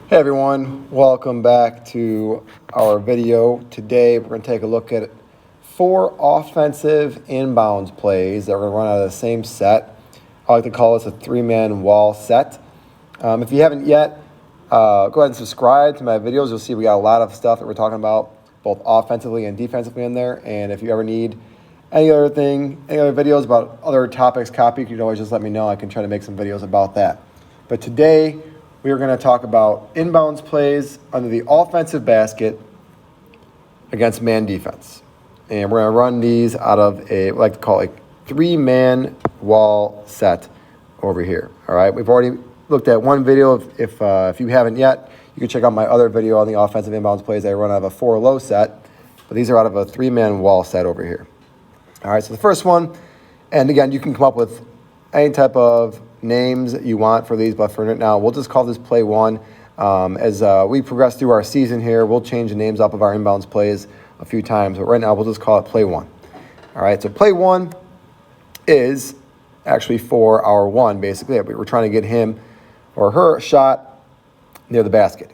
Hey everyone, welcome back to our video. Today we're going to take a look at 4 offensive inbounds plays that we're going to run out of the same set. I like to call this a 3-man wall set. If you haven't yet, go ahead and subscribe to my videos. You'll see we got a lot of stuff that we're talking about both offensively and defensively in there. And if you ever need any other videos about other topics, you can always just let me know. I can try to make some videos about that. But today we are going to talk about inbounds plays under the offensive basket against man defense. And we're going to run these out of a, what I like to call a 3-man wall set over here. All right. We've already looked at one video. If you haven't yet, you can check out my other video on the offensive inbounds plays. I run out of a 4-low set, but these are out of a 3-man wall set over here. All right. So the first one, and again, you can come up with any type of names that you want for these, but for now, we'll just call this play 1. As we progress through our season here, we'll change the names up of our inbounds plays a few times, but right now we'll just call it play 1. All right, so play 1 is actually for our 1, basically. We're trying to get him or her shot near the basket.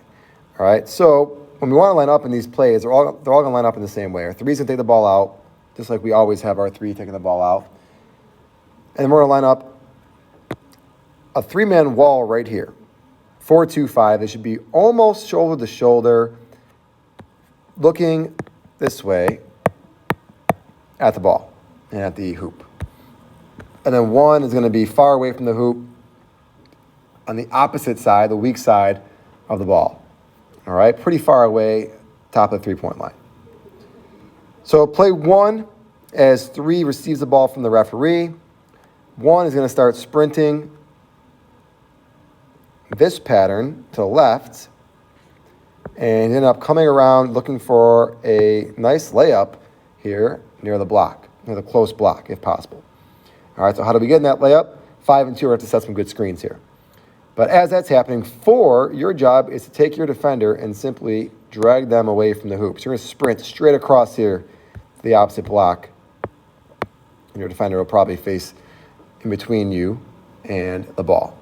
All right, so when we want to line up in these plays, they're all going to line up in the same way. Our 3's going to take the ball out, just like we always have our 3 taking the ball out. And we're going to line up a 3-man wall right here, 4-2-5. They should be almost shoulder to shoulder, looking this way at the ball and at the hoop. And then 1 is going to be far away from the hoop on the opposite side, the weak side of the ball. All right, pretty far away, top of the 3-point line. So play 1, as 3 receives the ball from the referee. 1 is going to start sprinting this pattern to the left and end up coming around looking for a nice layup here near the block, near the close block if possible. All right, so how do we get in that layup? 5 and 2 are to set some good screens here. But as that's happening, 4, your job is to take your defender and simply drag them away from the hoop. So you're going to sprint straight across here to the opposite block. And your defender will probably face in between you and the ball.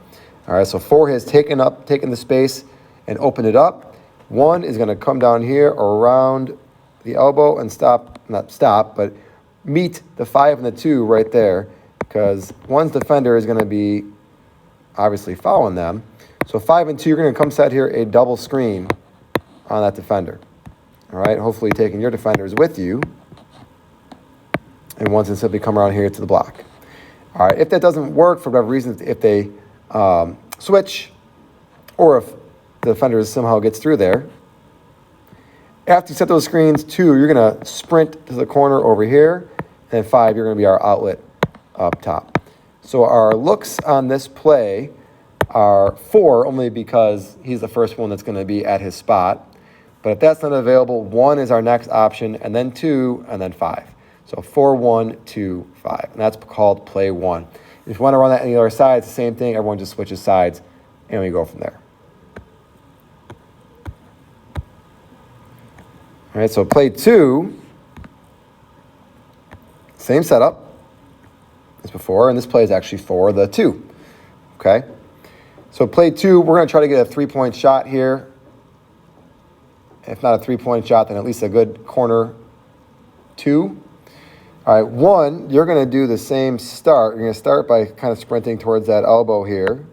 All right, so 4 has taken the space and opened it up. 1 is going to come down here around the elbow and but meet the 5 and the 2 right there, because 1's defender is going to be obviously following them. So 5 and 2, you're going to come set here a double screen on that defender. All right, hopefully taking your defenders with you. And 1's going to simply come around here to the block. All right, if that doesn't work for whatever reason, if they switch, or if the defender somehow gets through there, after you set those screens, 2, you're going to sprint to the corner over here, and 5, you're going to be our outlet up top. So our looks on this play are 4 only because he's the first one that's going to be at his spot. But if that's not available, 1 is our next option, and then 2, and then 5. So 4, 1, 2, 5. And that's called play 1. If you want to run that on the other side, it's the same thing. Everyone just switches sides, and we go from there. All right, so play 2, same setup as before, and this play is actually for the 2. Okay? So play 2, we're going to try to get a 3-point shot here. If not a 3-point shot, then at least a good corner 2. All right, 1, you're going to do the same start. You're going to start by kind of sprinting towards that elbow here.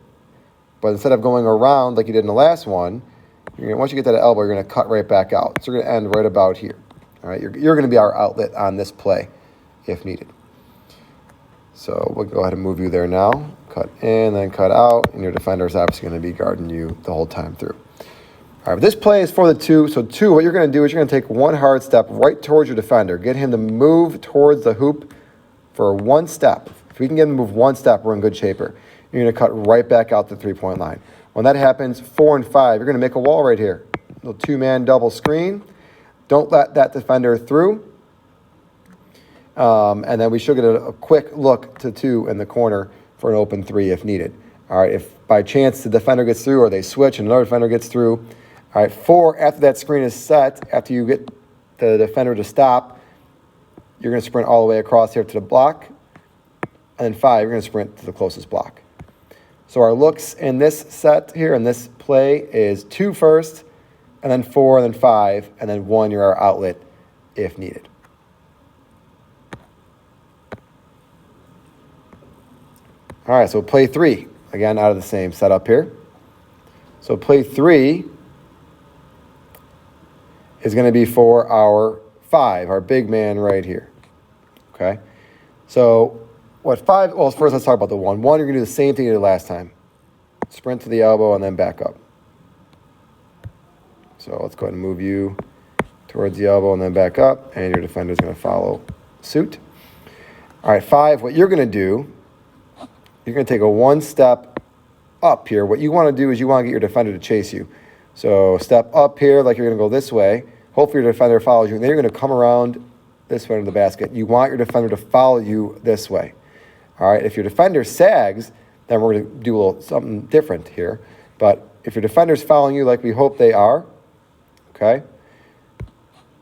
But instead of going around like you did in the last one, once you get to the elbow, you're going to cut right back out. So you're going to end right about here. All right, you're going to be our outlet on this play if needed. So we'll go ahead and move you there now. Cut in, then cut out. And your defender is obviously going to be guarding you the whole time through. All right, this play is for the 2. So 2, what you're going to do is you're going to take 1 hard step right towards your defender. Get him to move towards the hoop for 1 step. If we can get him to move 1 step, we're in good shape here. You're going to cut right back out the 3-point line. When that happens, 4 and 5, you're going to make a wall right here. A little 2-man double screen. Don't let that defender through. And then we should get a quick look to 2 in the corner for an open 3 if needed. All right, if by chance the defender gets through or they switch and another defender gets through. All right, 4, after that screen is set, after you get the defender to stop, you're going to sprint all the way across here to the block. And then 5, you're going to sprint to the closest block. So our looks in this set here, in this play, is 2 first, and then 4, and then 5, and then 1, you're our outlet if needed. All right, so play 3, again, out of the same setup here. So play 3 is going to be for our 5, our big man right here. Okay? So what 5, well, first let's talk about the 1. 1, you're going to do the same thing you did last time. Sprint to the elbow and then back up. So let's go ahead and move you towards the elbow and then back up, and your defender is going to follow suit. All right, 5, what you're going to do, you're going to take a 1 step up here. What you want to do is you want to get your defender to chase you. So step up here like you're going to go this way. Hopefully your defender follows you, and then you're going to come around this way into the basket. You want your defender to follow you this way. All right, if your defender sags, then we're going to do a little something different here. But if your defender's following you like we hope they are, okay,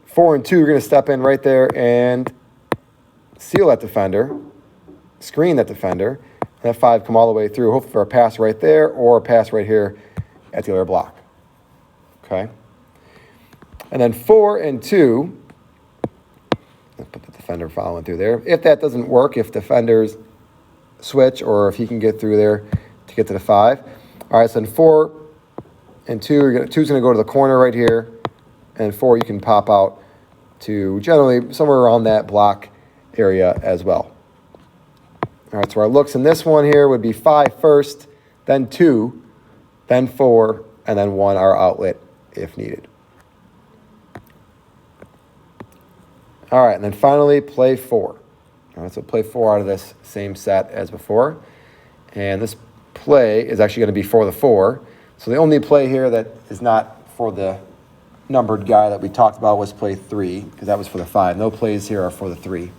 4 and 2, you're going to step in right there and seal that defender, screen that defender, and that 5 come all the way through, hopefully for a pass right there or a pass right here at the other block. Okay? And then 4 and 2, let's put the defender following through there. If that doesn't work, if defenders switch or if he can get through there to get to the 5. All right, so then 4 and 2, 2's going to go to the corner right here, and 4 you can pop out to generally somewhere around that block area as well. All right, so our looks in this one here would be 5 first, then 2, then 4, and then 1, our outlet if needed. All right, and then finally play 4. All right, so play 4 out of this same set as before. And this play is actually going to be for the 4. So the only play here that is not for the numbered guy that we talked about was play 3, because that was for the 5. No plays here are for the 3. All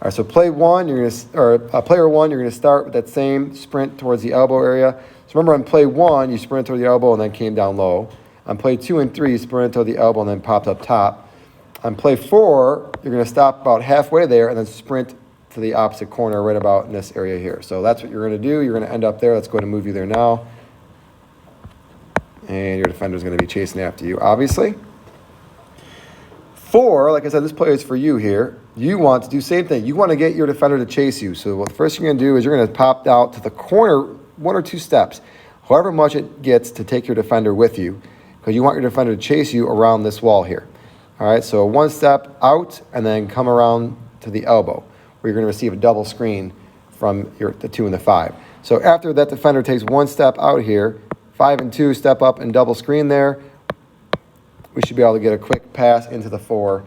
right, so play 1, player 1, you're going to start with that same sprint towards the elbow area. So remember on play 1, you sprinted toward the elbow and then came down low. On play 2 and 3, you sprinted toward the elbow and then popped up top. On play 4, you're going to stop about halfway there and then sprint to the opposite corner right about in this area here. So that's what you're going to do. You're going to end up there. Let's go ahead and move you there now. And your defender is going to be chasing after you, obviously. 4, like I said, this play is for you here. You want to do the same thing. You want to get your defender to chase you. So what the first thing you're going to do is you're going to pop out to the corner 1 or 2 steps, however much it gets to take your defender with you, because you want your defender to chase you around this wall here. All right, so 1 step out and then come around to the elbow, where you're going to receive a double screen from the 2 and the 5. So after that defender takes 1 step out here, 5 and 2 step up and double screen there, we should be able to get a quick pass into the 4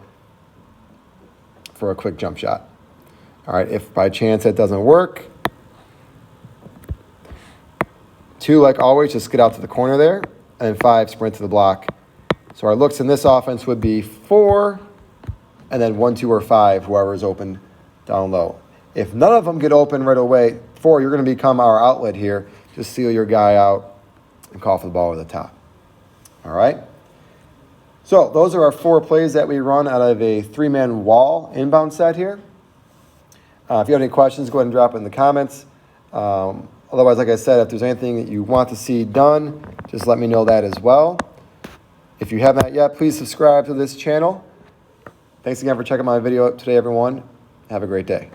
for a quick jump shot. All right, if by chance that doesn't work, 2, like always, just get out to the corner there, and 5, sprint to the block. So our looks in this offense would be 4, and then 1, 2, or 5, whoever is open down low. If none of them get open right away, 4, you're going to become our outlet here. Just seal your guy out and call for the ball over the top. All right? So those are our 4 plays that we run out of a 3-man wall inbound set here. If you have any questions, go ahead and drop it in the comments. Otherwise, like I said, if there's anything that you want to see done, just let me know that as well. If you have not yet, please subscribe to this channel. Thanks again for checking my video today, everyone. Have a great day.